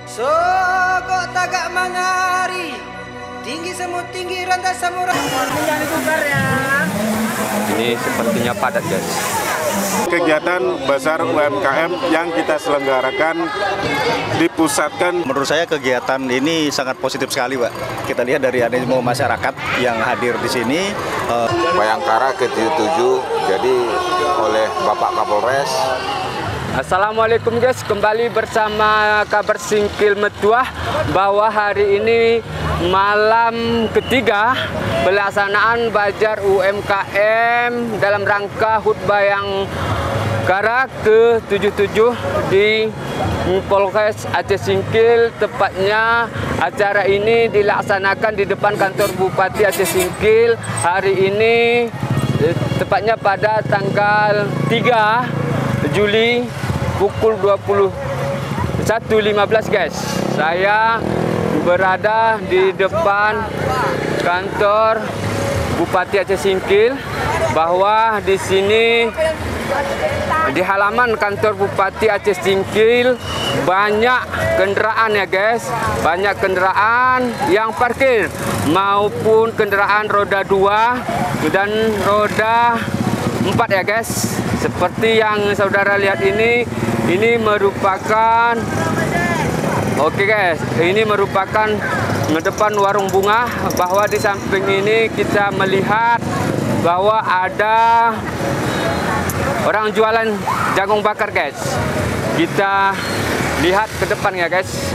So kok tagak mangari, tinggi semut tinggi rendah samurah. Ini sepertinya padat, guys. Kegiatan Bazar UMKM yang kita selenggarakan dipusatkan. Menurut saya kegiatan ini sangat positif sekali, Pak. Kita lihat dari animo masyarakat yang hadir di sini. Bayangkara ke-77 jadi oleh Bapak Kapolres. Assalamualaikum guys, kembali bersama Kabar Singkil Metuah bahwa hari ini malam ketiga pelaksanaan Bazar UMKM dalam rangka HUT Bayangkara ke-77 di Polres Aceh Singkil. Tepatnya acara ini dilaksanakan di depan kantor Bupati Aceh Singkil hari ini, tepatnya pada tanggal 3 Juli pukul 21.15 guys. Saya berada di depan kantor Bupati Aceh Singkil, bahwa di sini di halaman kantor Bupati Aceh Singkil banyak kendaraan ya guys, banyak kendaraan yang parkir maupun kendaraan roda 2 dan roda 4 ya guys. Seperti yang saudara lihat ini merupakan guys, ini merupakan depan warung bunga, bahwa di samping ini kita melihat bahwa ada orang jualan jagung bakar guys. Kita lihat ke depan ya guys.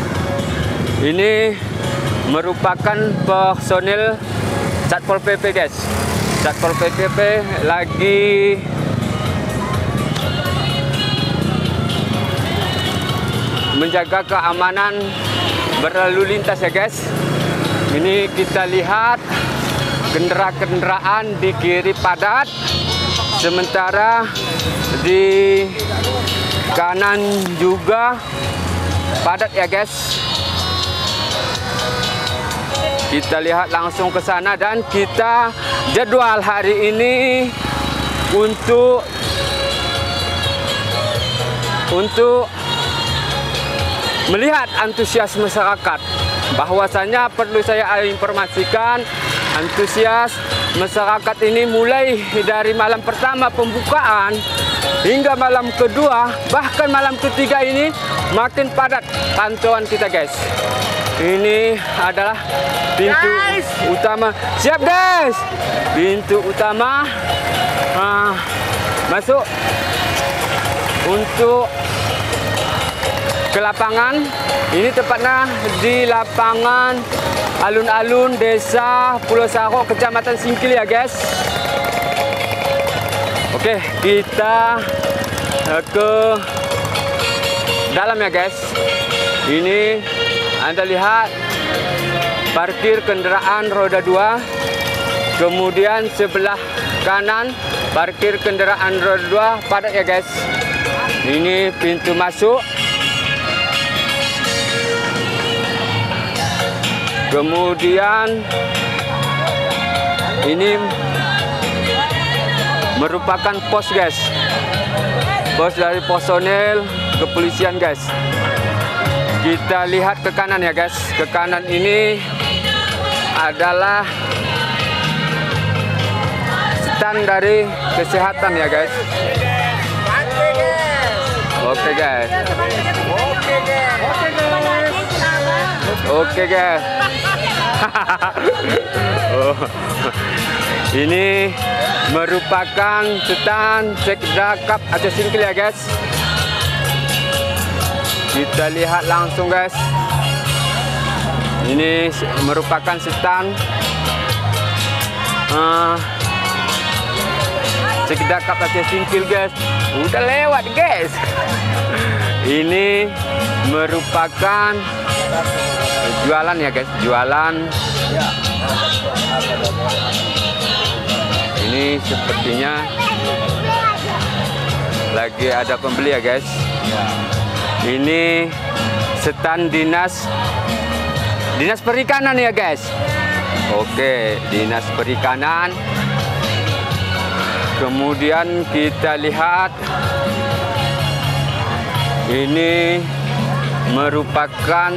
Ini merupakan personil Satpol PP guys. Satpol PP lagi menjaga keamanan berlalu lintas ya guys. Ini kita lihat kendaraan di kiri padat, sementara di kanan juga padat ya guys. Kita lihat langsung ke sana dan kita jadwal hari ini untuk melihat antusias masyarakat. Bahwasanya perlu saya informasikan, antusias masyarakat ini mulai dari malam pertama pembukaan hingga malam kedua, bahkan malam ketiga ini makin padat pantauan kita guys. Ini adalah pintu utama. Siap guys, pintu utama masuk untuk ke lapangan. Ini tepatnya di lapangan alun-alun Desa Pulau Saro, Kecamatan Singkil ya guys. Oke, kita ke dalam ya guys. Ini Anda lihat parkir kendaraan roda 2, kemudian sebelah kanan parkir kendaraan roda 2 padat ya guys. Ini pintu masuk. Kemudian ini merupakan pos guys, pos dari personel kepolisian guys. Kita lihat ke kanan ya guys. Ke kanan ini adalah stand dari kesehatan ya guys. Oke guys. Oke guys. Ini merupakan stand Sekdakap Aceh Singkil ya guys. Kita lihat langsung guys. Ini merupakan stand Sekdakap Aceh Singkil guys. Udah lewat guys. Ini merupakan jualan ya guys, jualan. Ini sepertinya lagi ada pembeli ya guys. Ini stand dinas perikanan ya guys. Oke, dinas perikanan. Kemudian kita lihat ini merupakan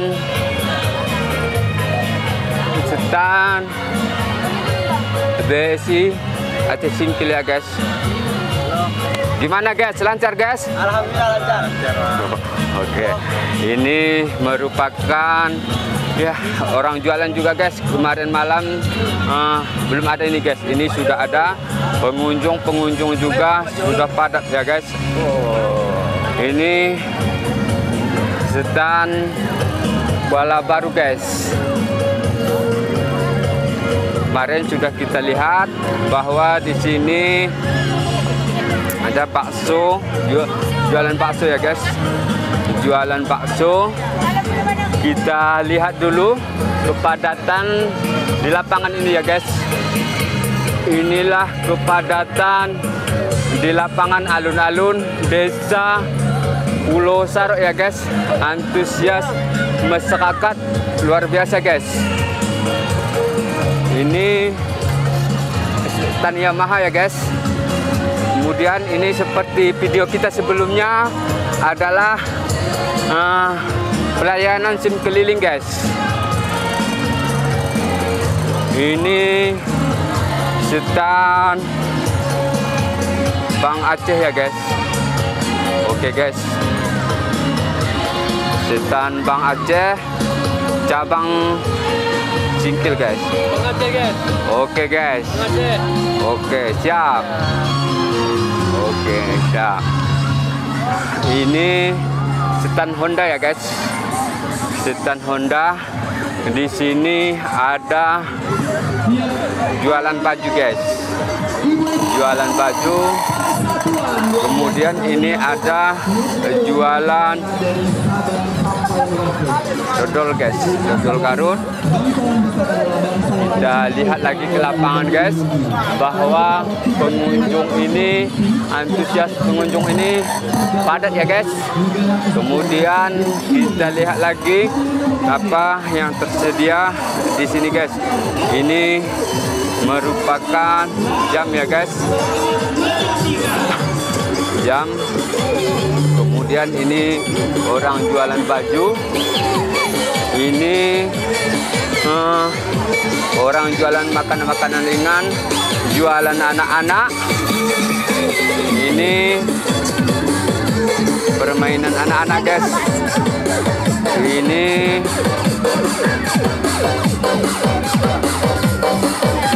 stand BSI Aceh Singkil ya guys. Gimana guys, lancar guys? Alhamdulillah lancar. Oke, ini merupakan ya orang jualan juga guys. Kemarin malam belum ada ini guys. Ini sudah ada pengunjung juga sudah padat ya guys. Ini stand bola baru guys. Kemarin sudah kita lihat bahwa di sini ada bakso, jualan bakso ya guys. Jualan bakso. Kita lihat dulu kepadatan di lapangan ini ya guys. Inilah kepadatan di lapangan alun-alun desa Pulau Sarok ya guys. Antusias masyarakat luar biasa guys. Ini stand Yamaha ya guys. Kemudian ini seperti video kita sebelumnya adalah pelayanan SIM keliling guys. Ini stand Bank Aceh ya guys. Oke guys, stand Bank Aceh cabang Singkil guys. Bang Aceh guys. Oke guys. Bang Aceh. Oke siap. Oke siap. Ini stand Honda ya guys. Stand Honda. Di sini ada jualan baju guys. Jualan baju. Kemudian ini ada jualan dodol guys, dodol Garut. Kita lihat lagi ke lapangan guys, bahwa pengunjung ini, antusias pengunjung ini padat ya guys. Kemudian kita lihat lagi apa yang tersedia di sini guys. Ini merupakan jam ya guys, jam. Kemudian ini orang jualan baju. Ini orang jualan makanan-makanan ringan, jualan anak-anak. Ini permainan anak-anak guys. Ini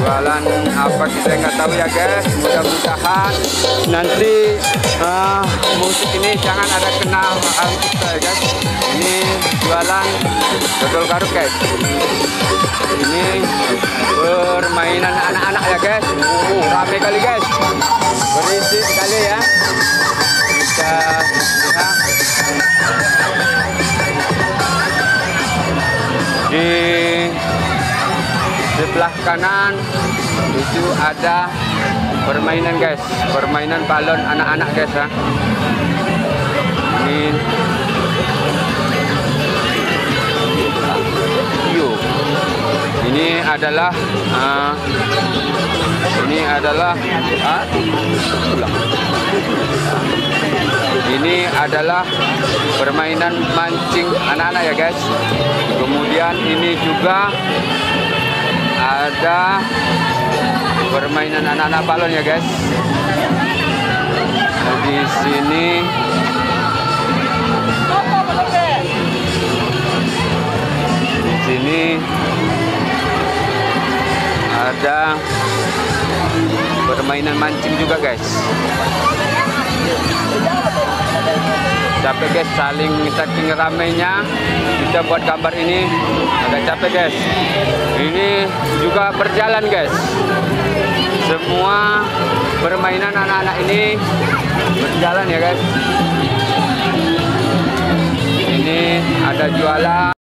jualan apa kita nggak tahu ya guys. Mudah-mudahan nanti musik ini jangan ada kena kita ya guys. Ini jualan dodol Garut guys. Ini permainan anak-anak ya guys. Rame kali guys, berisik sekali ya. Kita lihat di sebelah kanan itu ada permainan guys, permainan balon anak-anak guys ya. Ini adalah ini adalah permainan mancing anak-anak ya guys. Kemudian ini juga ada permainan anak-anak balon ya guys. Di sini ada permainan mancing juga guys. Capek guys, saking ramainya kita buat gambar ini agak capek guys. Ini juga berjalan guys. Semua permainan anak-anak ini berjalan ya guys. Ini ada jualan.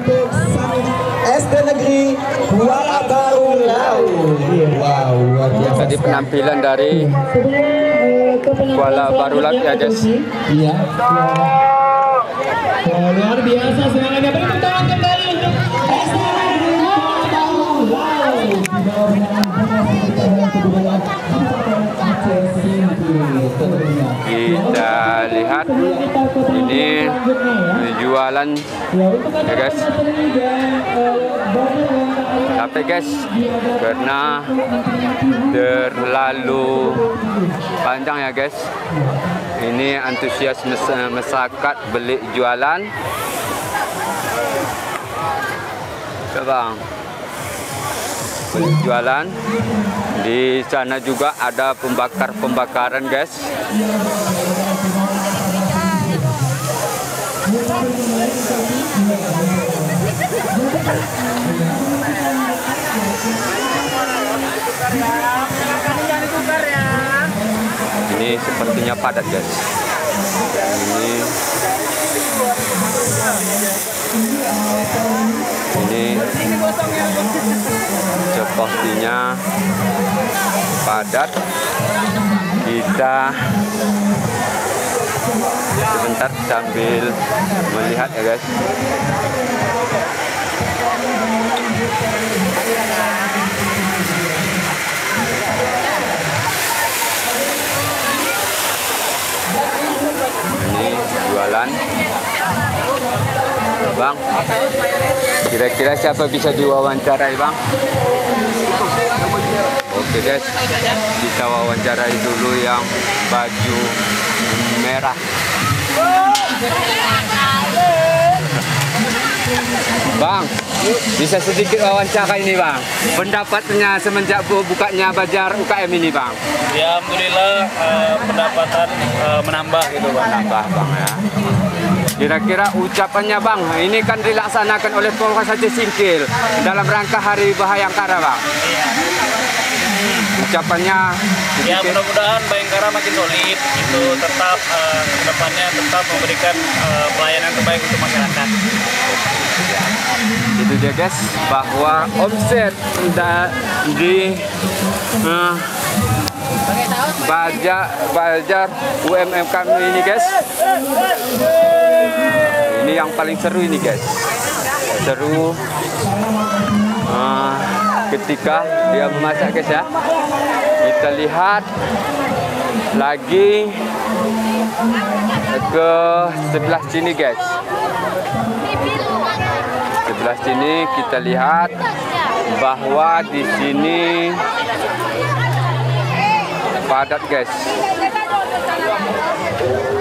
untuk SD Negeri Kuala Baru Lau. Wow, luar biasa. Tadi penampilan dari Kuala Baru Lau ya guys. Iya. Luar biasa semangatnya. Beri tepuk tangan kembali untuk SD Negeri Kuala Baru Lau. Kita lihat ini jualan ya guys. Tapi guys, karena terlalu panjang ya guys, ini antusias masyarakat beli jualan. Bang, beli jualan. Di sana juga ada pembakaran guys. Ini sepertinya padat guys. Ini sepertinya padat. Kita sebentar sambil melihat ya guys. Ini jualan. Bang, kira-kira siapa bisa diwawancarai bang? Oke guys, kita wawancarai dulu yang baju merah. Bang, bisa sedikit wawancara ini bang. Pendapatnya semenjak bukanya bazar UKM ini bang? Ya alhamdulillah pendapatan menambah gitu bang. Menambah bang ya. Kira-kira ucapannya bang, ini kan dilaksanakan oleh Polres Aceh Singkil dalam rangka Hari Bayangkara bang. Ucapannya ya mudah-mudahan Bayangkara makin solid, itu tetap kedepannya tetap memberikan pelayanan terbaik untuk masyarakat. Itu dia guys, bahwa omset di Bazar UMM kami ini guys, ini yang paling seru ini guys, seru ketika dia memasak guys ya. Kita lihat lagi ke sebelah sini guys. Sebelah sini kita lihat bahwa di sini padat guys,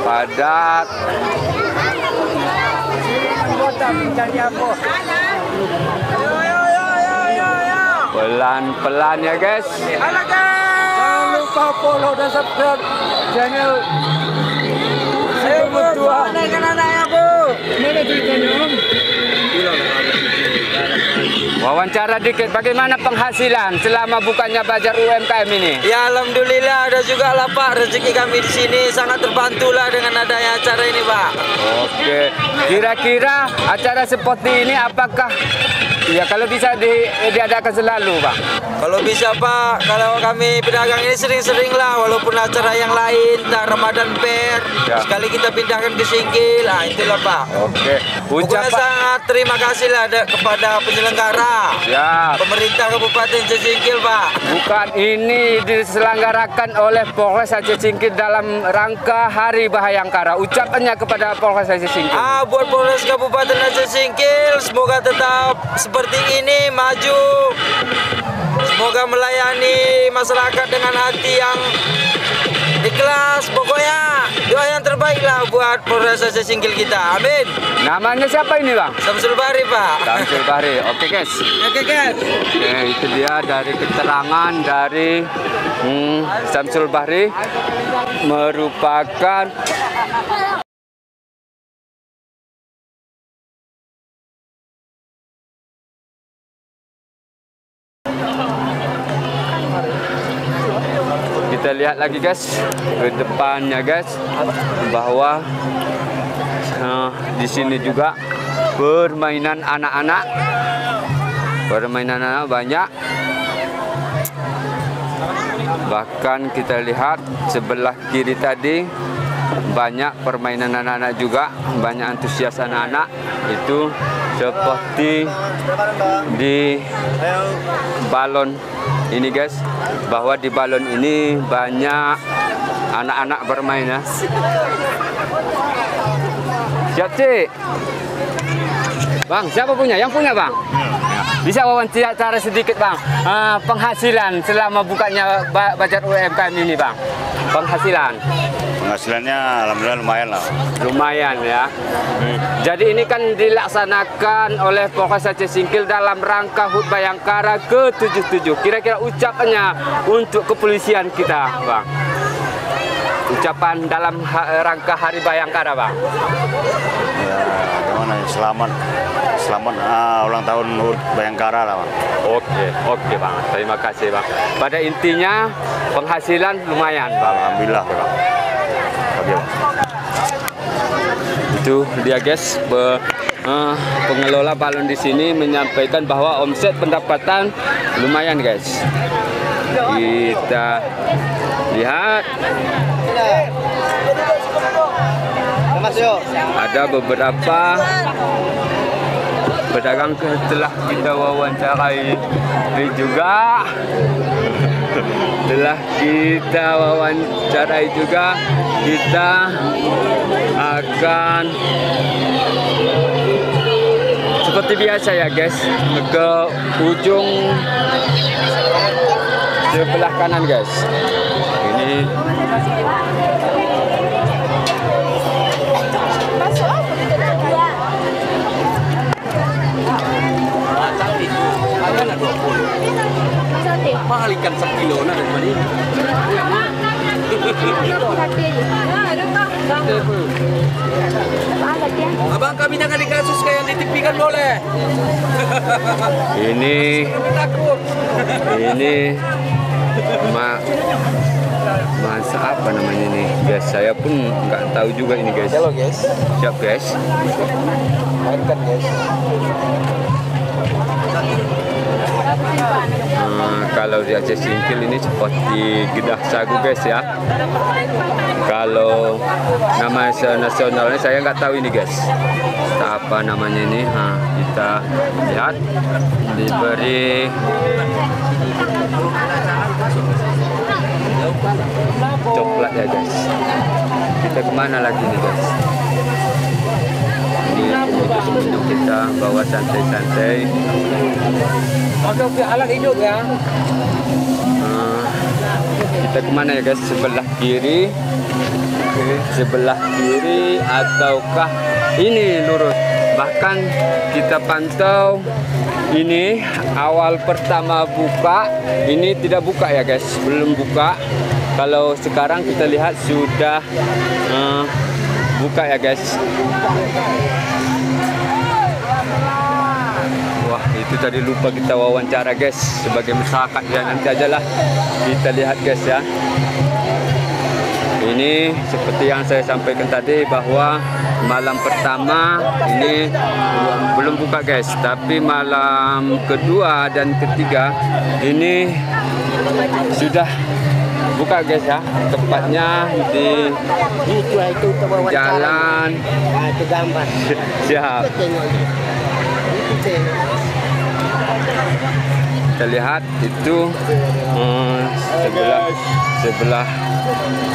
padat. Pelan-pelan ya guys. Jangan lupa follow dan subscribe channel saya berdua. Mana ceritanya om? Wawancara dikit, bagaimana penghasilan selama bukanya bazar UMKM ini? Ya alhamdulillah ada juga lah Pak, rezeki kami di sini sangat terbantu lah dengan adanya acara ini Pak. Oke, kira-kira acara seperti ini apakah ya kalau bisa diadakan selalu Bang? Kalau bisa Pak, kalau kami pedagang ini sering-sering lah, walaupun acara yang lain, tak Ramadan Fair, ya. Sekali kita pindahkan ke Singkil, itulah Pak. Oke, Pokoknya sangat terima kasih lah kepada penyelenggara, ya. pemerintah Kabupaten Aceh Singkil Pak. Bukan ini diselenggarakan oleh Polres Aceh Singkil dalam rangka Hari Bayangkara. Ucapannya kepada Polres Aceh Singkil. Buat Polres Kabupaten Aceh Singkil, semoga tetap seperti ini maju. Semoga melayani masyarakat dengan hati yang ikhlas. Pokoknya doa yang terbaik lah buat Polres Aceh Singkil kita. Amin. Namanya siapa ini Bang? Samsul Bahri Pak. Samsul Bahri. Oke guys. Oke guys. Oke, itu dia dari keterangan dari Samsul Bahri, merupakan kita lihat lagi guys ke depannya guys, bahwa di sini juga permainan anak-anak. Permainan anak banyak. Bahkan kita lihat sebelah kiri tadi banyak permainan anak-anak juga, banyak antusias anak-anak. Itu seperti di balon ini guys, bahwa di balon ini banyak anak-anak bermain ya. Siap cik. Bang, siapa punya? Yang punya bang? Bisa wawancara sedikit bang, penghasilan selama bukanya budget UMKM ini bang, penghasilannya alhamdulillah lumayan lah. Lumayan ya. Jadi ini kan dilaksanakan oleh Polres Aceh Singkil dalam rangka HUT Bayangkara ke-77. Kira-kira ucapannya untuk kepolisian kita bang, ucapan dalam rangka Hari Bayangkara bang. Ya gimana, selamat ulang tahun HUT Bayangkara lah bang. Oke bang, terima kasih bang. Pada intinya penghasilan lumayan bang. Alhamdulillah bang. Oke bang. Itu dia guys, pengelola balon di sini menyampaikan bahwa omset pendapatan lumayan guys. Kita lihat ada beberapa pedagang telah kita wawancarai juga. Kita akan seperti biasa ya guys, ke ujung sebelah kanan guys. Ini mahal ikan 1 kilo nah dari mana? Abang, kami jangan di kasus kayak yang di TV kan boleh. Ini masa apa namanya nih guys, saya pun nggak tahu juga ini guys. Halo guys. Siap guys. Mainkan guys. Kalau di Aceh Singkil ini seperti Gedah Sagu guys ya. Kalau nama nasionalnya saya nggak tahu ini guys. Apa namanya ini? Kita lihat diberi coklat ya guys. Kita kemana lagi nih guys? Ini kita bawa santai-santai. Oke, alat hidup ya. Kita kemana ya guys? Sebelah kiri. Sebelah kiri ataukah ini lurus? Bahkan kita pantau ini awal pertama buka, ini tidak buka ya guys, belum buka. Kalau sekarang kita lihat sudah buka ya guys. Wah, itu tadi lupa kita wawancara guys, sebagai masyarakat ya, nanti aja lah kita lihat guys ya. Ini seperti yang saya sampaikan tadi bahwa malam pertama ini belum buka guys, tapi malam kedua dan ketiga ini sudah buka guys ya. Tepatnya di jalan siap. Kita lihat itu sebelah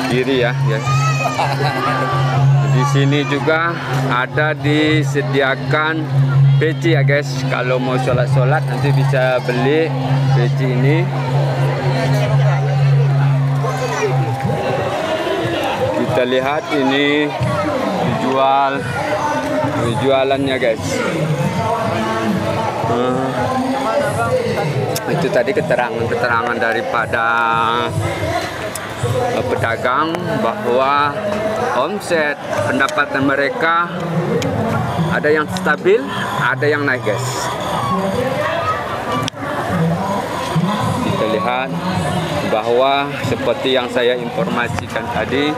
kiri ya guys. Di sini juga ada disediakan peci ya guys. Kalau mau sholat-sholat nanti bisa beli peci ini. Kita lihat ini jualannya guys. Itu tadi keterangan daripada pedagang bahwa omset pendapatan mereka ada yang stabil, ada yang naik guys. Kita lihat bahwa seperti yang saya informasikan tadi,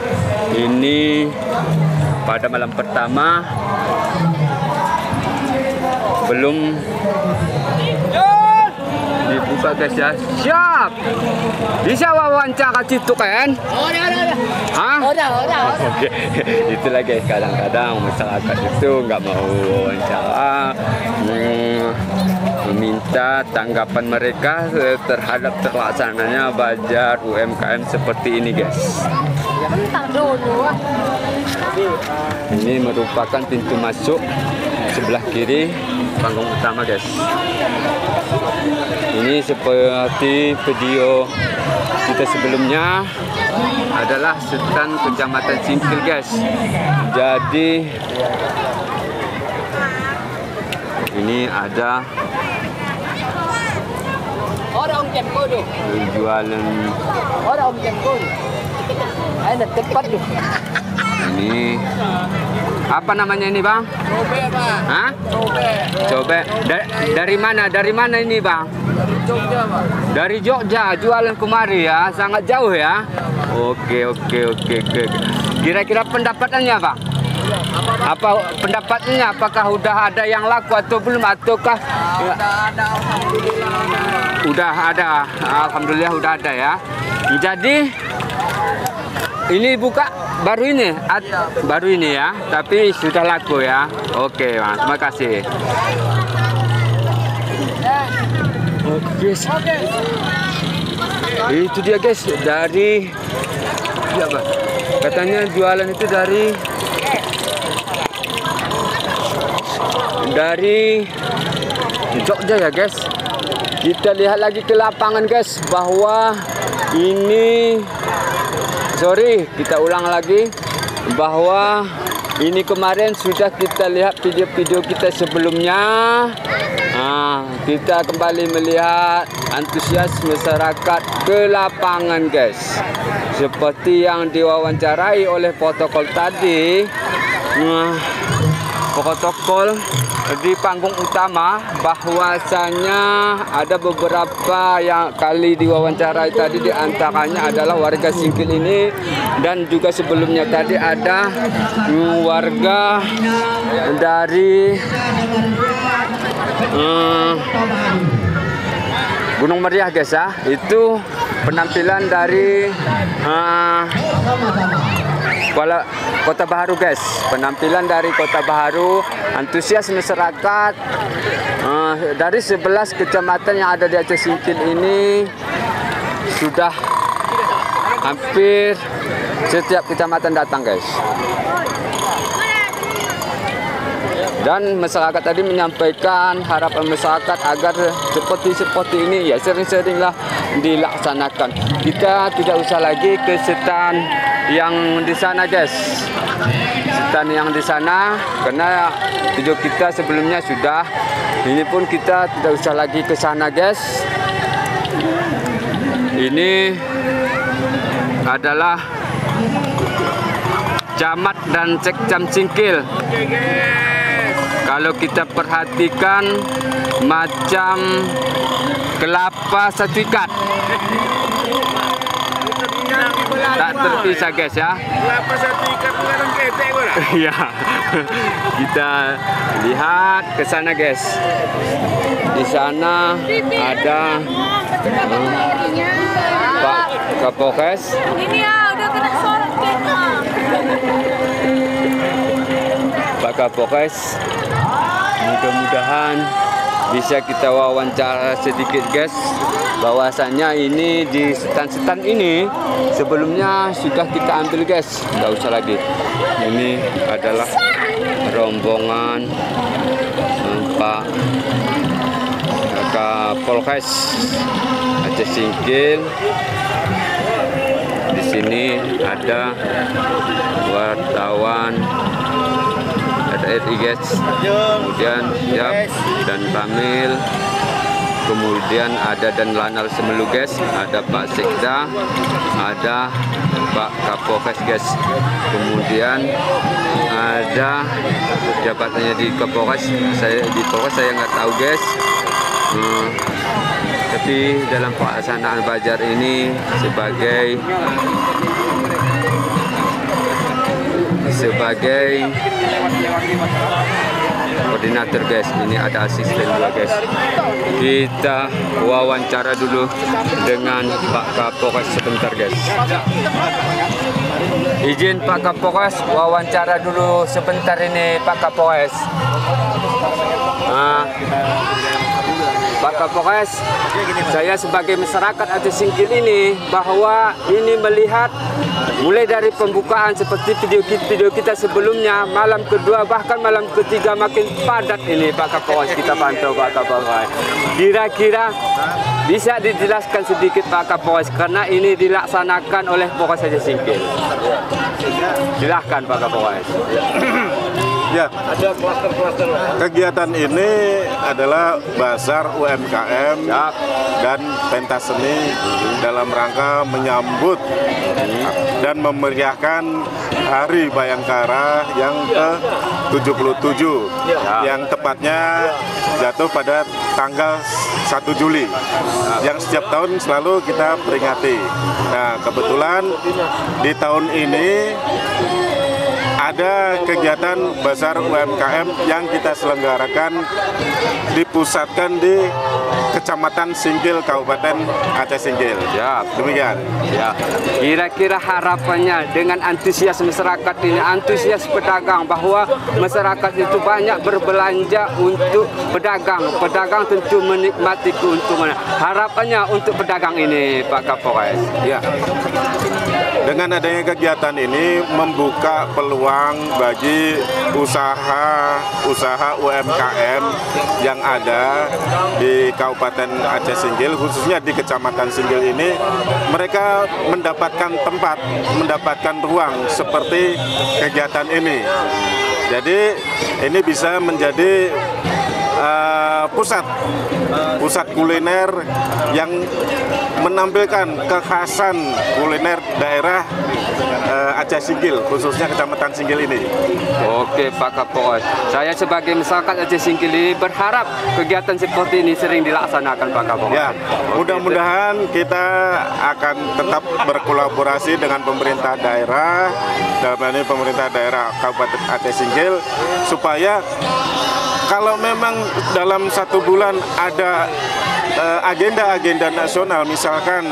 ini pada malam pertama sebelum dibuka guys ya. Siap. Bisa wawancara situ kan? Udah. Hah? Udah. Oke. Itulah guys, kadang-kadang masyarakat itu nggak mau wawancara, meminta tanggapan mereka terhadap terlaksananya bazar UMKM seperti ini guys. Ini merupakan pintu masuk sebelah kiri panggung utama guys. Ini seperti video kita sebelumnya adalah stand Kecamatan Singkil guys. Jadi ini ada jualan. Ada tempat tuh. Ini apa namanya ini bang? Cobek Pak. Hah? Cobek. Cobek. Dari mana? Dari mana ini bang? Dari Jogja Pak. Dari Jogja. Jualan kemari ya. Sangat jauh ya. Oke. Kira-kira pendapatannya bang? Apa pendapatnya? Apakah udah ada yang laku atau belum? Ataukah? Ada. Alhamdulillah. Udah ada. Alhamdulillah udah ada ya. Jadi ini buka baru ini, baru ini ya, tapi sudah laku ya. Oke, Mas, terima kasih. Oke, itu dia guys, dari ya, Bang. Katanya jualan itu dari Jogja ya guys. Kita lihat lagi ke lapangan guys, bahwa ini kita ulang lagi bahwa ini kemarin sudah kita lihat video-video kita sebelumnya. Kita kembali melihat antusias masyarakat ke lapangan guys. Seperti yang diwawancarai oleh protokol tadi, protokol di panggung utama, bahwasanya ada beberapa yang kali diwawancarai tadi, di antaranya adalah warga Singkil ini, dan juga sebelumnya tadi ada warga dari Gunung Meriah guys ya. Itu penampilan dari Kota Baharu guys, penampilan dari Kota Baharu. Antusias masyarakat dari 11 kecamatan yang ada di Aceh Singkil ini, sudah hampir setiap kecamatan datang guys. Dan masyarakat tadi menyampaikan harapan masyarakat agar seperti ini ya sering-seringlah dilaksanakan. Kita tidak usah lagi ke stand yang di sana guys, stand yang di sana, karena video kita sebelumnya sudah. Ini pun kita tidak usah lagi ke sana guys. Ini adalah Camat dan Sekcam Singkil. Kalau kita perhatikan macam kelapa satu ikat, tak terpisah guys ya. Kelapa satu ikat bukan ketek gua. Ya. Kita lihat ke sana guys. Di sana ada Pak Kapolres. Ini ya udah kena sorot kita. Pak Kapolres, mudah-mudahan bisa kita wawancara sedikit guys, bahwasanya ini di stand-stand ini sebelumnya sudah kita ambil guys, nggak usah lagi. Ini adalah rombongan Pak Kapolres Aceh Singkil. Di sini ada wartawan, ada RI guys, kemudian Siap dan Kamil, kemudian ada dan Lanal Semelu guys, ada Pak Sekda, ada Pak Kapolres guys, kemudian ada jabatannya di Kapolres, saya nggak tahu guys. Tapi dalam pelaksanaan bazar ini sebagai koordinator guys. Ini ada asisten juga guys. Kita wawancara dulu dengan Pak Kapolres sebentar guys. Izin Pak Kapolres wawancara dulu sebentar ini Pak Kapolres. Pak Kapolres, saya sebagai masyarakat Aceh Singkil ini bahwa ini melihat mulai dari pembukaan seperti video kita sebelumnya, malam kedua bahkan malam ketiga makin padat ini Pak Kapolres, kita pantau Pak Kapolres. Kira-kira bisa dijelaskan sedikit Pak Kapolres karena ini dilaksanakan oleh Polres Aceh Singkil. Silahkan Pak Kapolres. Ya, kegiatan ini adalah Bazar UMKM dan pentas seni dalam rangka menyambut dan memeriahkan Hari Bayangkara yang ke-77 yang tepatnya jatuh pada tanggal 1 Juli yang setiap tahun selalu kita peringati. Nah, kebetulan di tahun ini ada kegiatan Bazar UMKM yang kita selenggarakan dipusatkan di Kecamatan Singkil, Kabupaten Aceh Singkil. Ya, demikian. Ya, kira-kira harapannya dengan antusias masyarakat ini, antusias pedagang bahwa masyarakat itu banyak berbelanja untuk pedagang. Pedagang tentu menikmati keuntungan. Harapannya untuk pedagang ini, Pak Kapolres. Ya. Dengan adanya kegiatan ini membuka peluang bagi usaha UMKM yang ada di Kabupaten Aceh Singkil, khususnya di Kecamatan Singkil ini, mereka mendapatkan tempat, mendapatkan ruang seperti kegiatan ini. Jadi ini bisa menjadi pusat kuliner yang menampilkan kekhasan kuliner daerah Aceh Singkil, khususnya Kecamatan Singkil ini. Oke Pak Kapolres, saya sebagai masyarakat Aceh Singkil ini berharap kegiatan seperti ini sering dilaksanakan Pak Kapolres. Ya, mudah-mudahan kita akan tetap berkolaborasi dengan pemerintah daerah, dalam hal ini pemerintah daerah Kabupaten Aceh Singkil, supaya kalau memang dalam 1 bulan ada agenda-agenda nasional, misalkan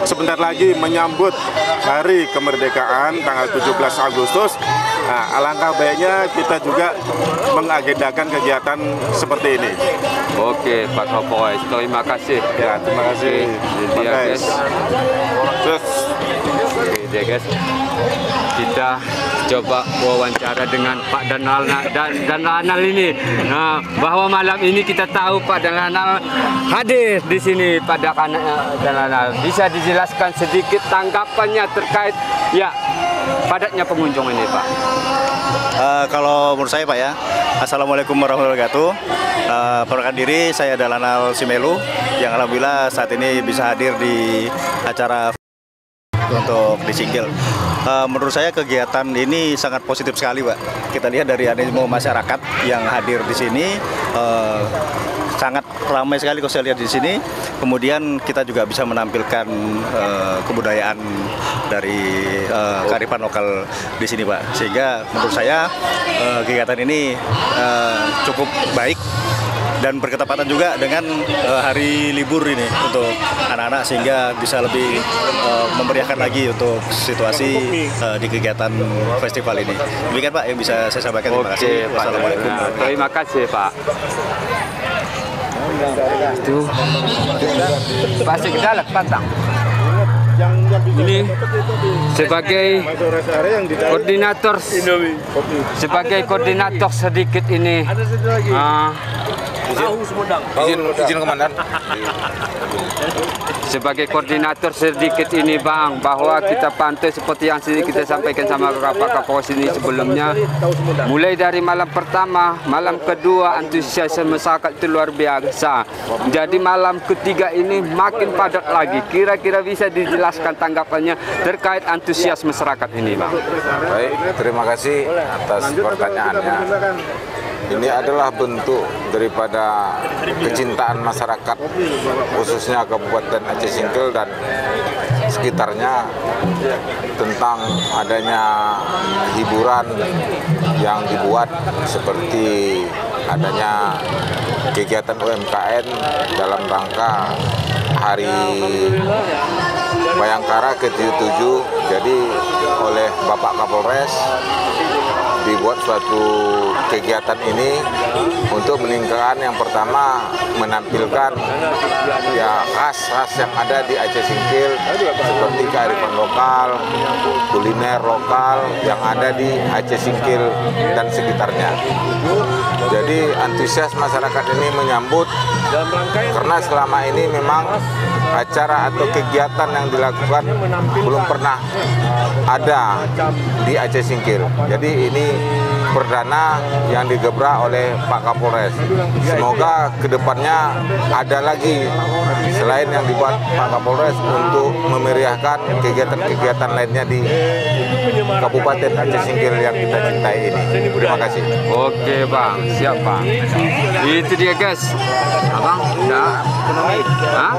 sebentar lagi menyambut Hari Kemerdekaan tanggal 17 Agustus, nah, alangkah baiknya kita juga mengagendakan kegiatan seperti ini. Oke Pak Kapolres, terima kasih. Ya, terima kasih. Oke, guys. Oke guys, kita coba wawancara dengan Pak Danlanal ini. Nah, bahwa malam ini kita tahu Pak Danlanal hadir di sini. Pak Danlanal, bisa dijelaskan sedikit tanggapannya terkait ya padatnya pengunjung ini Pak? Kalau menurut saya Pak ya, Assalamualaikum warahmatullahi wabarakatuh. Perkenalkan diri, saya Danlanal Simelu yang alhamdulillah saat ini bisa hadir di acara untuk di Singkil. Menurut saya kegiatan ini sangat positif sekali, Pak. Kita lihat dari animo masyarakat yang hadir di sini sangat ramai sekali kalau saya lihat di sini. Kemudian kita juga bisa menampilkan kebudayaan dari kearifan lokal di sini, Pak. Sehingga menurut saya kegiatan ini cukup baik dan berketepatan juga dengan hari libur ini untuk anak-anak, sehingga bisa lebih memeriahkan lagi untuk situasi di kegiatan festival ini. Demikian Pak yang bisa saya sampaikan. Terima kasih. Wassalamualaikum. Terima kasih Pak. Itu pasti kita patang. Ini koordinator sedikit ini. Izin komandan. Sebagai koordinator sedikit ini Bang, bahwa kita pantau seperti yang kita sampaikan sama Pak Kapolres ini sebelumnya, mulai dari malam pertama, malam kedua antusiasme masyarakat itu luar biasa. Jadi malam ketiga ini makin padat lagi. Kira-kira bisa dijelaskan tanggapannya terkait antusias masyarakat ini Bang? Baik, terima kasih atas pertanyaannya. Ini adalah bentuk daripada kecintaan masyarakat, khususnya Kabupaten Aceh Singkil dan sekitarnya, tentang adanya hiburan yang dibuat seperti adanya kegiatan UMKM dalam rangka Hari Bayangkara ke-77. Jadi oleh Bapak Kapolres dibuat suatu kegiatan ini untuk meningkatkan, yang pertama menampilkan ya khas-khas yang ada di Aceh Singkil seperti kearifan lokal, kuliner lokal yang ada di Aceh Singkil dan sekitarnya. Jadi antusias masyarakat ini menyambut karena selama ini memang acara atau kegiatan yang dilakukan belum pernah ada di Aceh Singkil. Jadi ini perdana yang digebrak oleh Pak Kapolres. Semoga kedepannya ada lagi selain yang dibuat Pak Kapolres untuk memeriahkan kegiatan-kegiatan lainnya di Kabupaten Aceh Singkil yang kita cintai ini. Terima kasih. Oke Bang, siap Bang. Itu dia guys. Abang, udah ekonomi. Hah?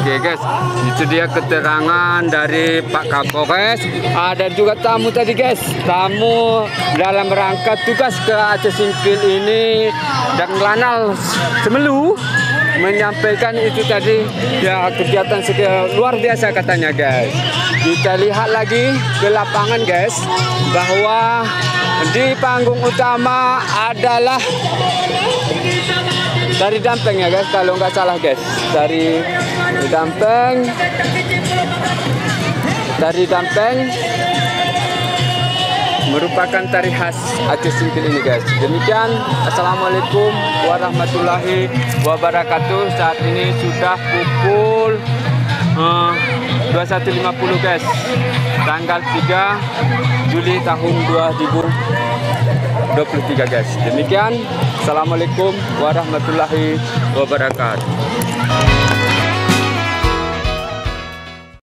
Oke guys, itu dia keterangan dari Pak Kapolres. Ada juga tamu tadi guys, tamu dalam rangka tugas ke Aceh Singkil ini dan Lanal Semelu menyampaikan itu tadi ya, kegiatan luar biasa katanya guys. Kita lihat lagi ke lapangan guys, bahwa di panggung utama adalah dari Dampeng ya guys, kalau nggak salah guys, dari Dampeng merupakan tari khas Aceh Singkil ini guys. Demikian, assalamualaikum warahmatullahi wabarakatuh. Saat ini sudah pukul 21.50 guys, tanggal 3 Juli tahun 2023 guys. Demikian, assalamualaikum warahmatullahi wabarakatuh.